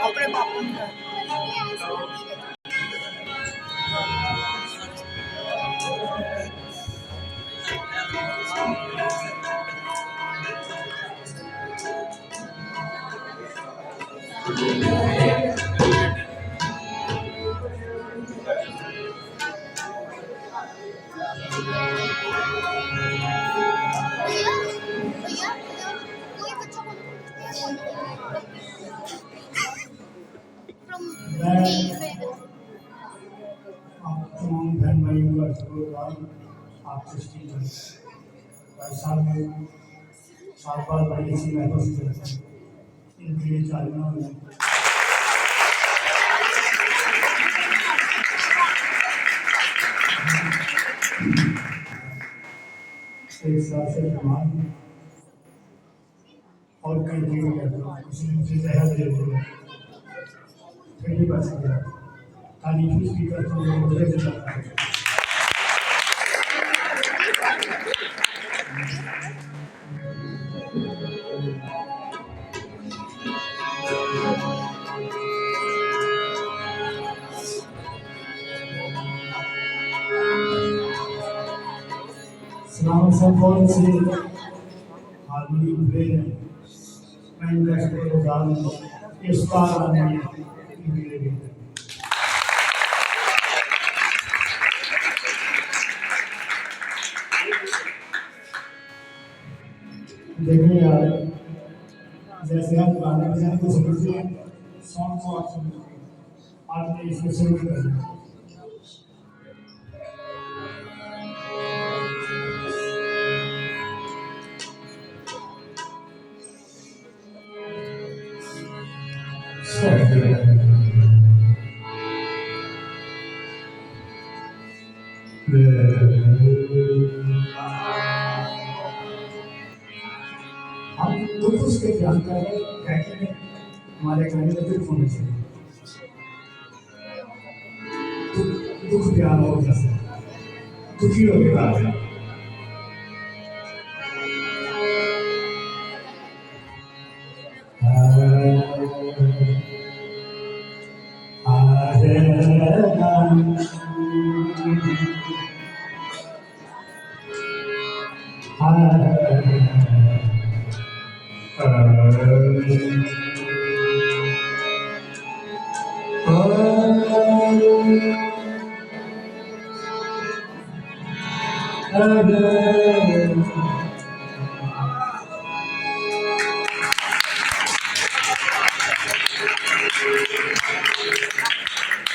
अपने बापू तमाम बहन भाइयों का आपसे साल में साल बाद बड़ी सी महसूस करते हैं इनके लिए चालना एक साल से बीमार और कई चीजें उसने मुझे जहर दे दिया फिर भी बच गया तारीफ भी करते हुए मुझे भी जाता है Selamat sambal si Almi Bren, Mendes Perusahaan Istana ini. देखिए यार जैसे हम गाने बजाने को समझते हैं सॉन्ग को आप समझते हैं आपने इसको शुरू कर दिया हम दुख उसके ध्यान कर रहे कहते हैं हमारे गाने में दुख होना चाहिए दुख प्यार हो जैसे दुखी हो गया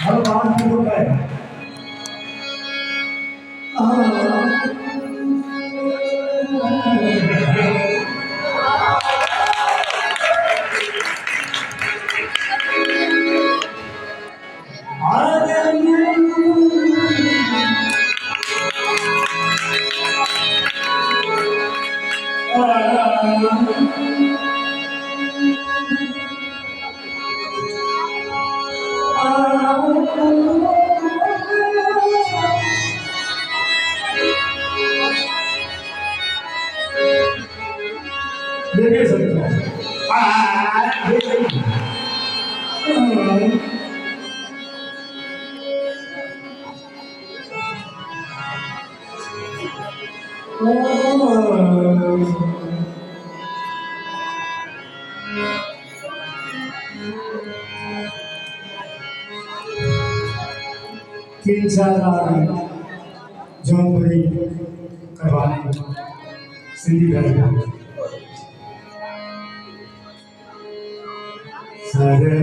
हर बात की तो है देखिए सकते तीन चार आदमी जौनपुरी करवाने सिंधी घर सारे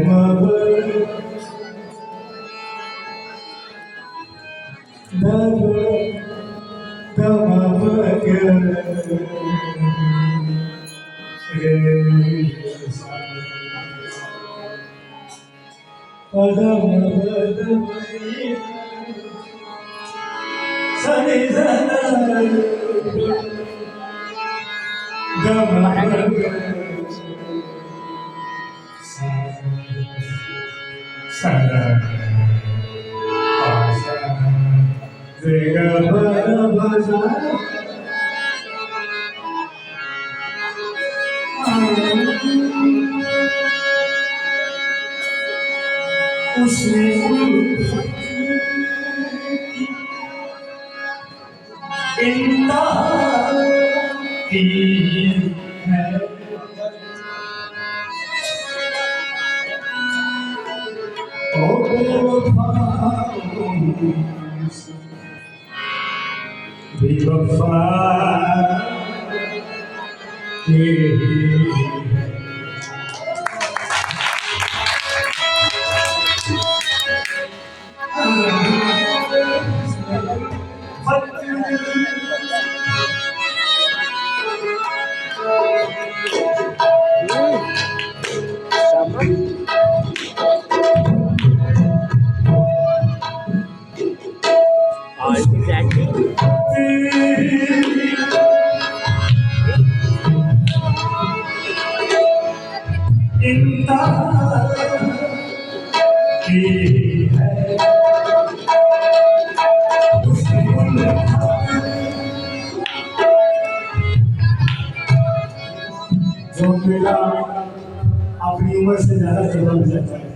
जो मेरा अपनी उम्र से ज्यादा जवाब मिल जाता है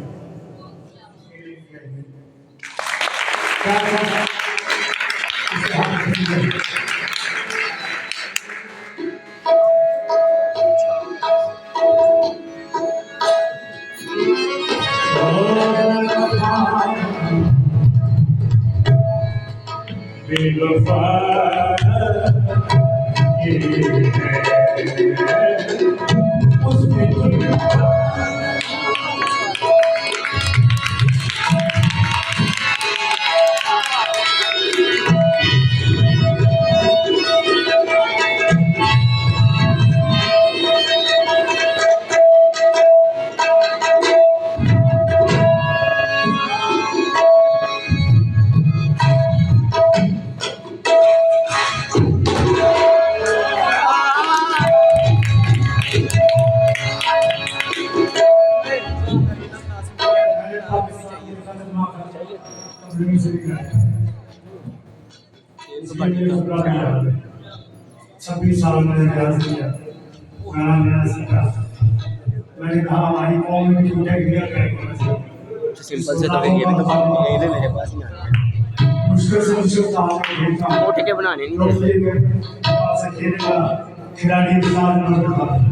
छब्बीस साल मैंने ध्यान किया नया नया सीखा मैंने कहा हमारी कौम में क्यों क्लियर करेंगे सिंपल से तो ये भी तो बात नहीं है मेरे पास ही आना मुश्किल से मुश्किल काम देखा वो ठेके बनाने नहीं खिलाड़ी के साथ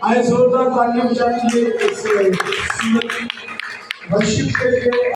आए जोरदार तालियां बजाइए इस वर्शिप के लिए।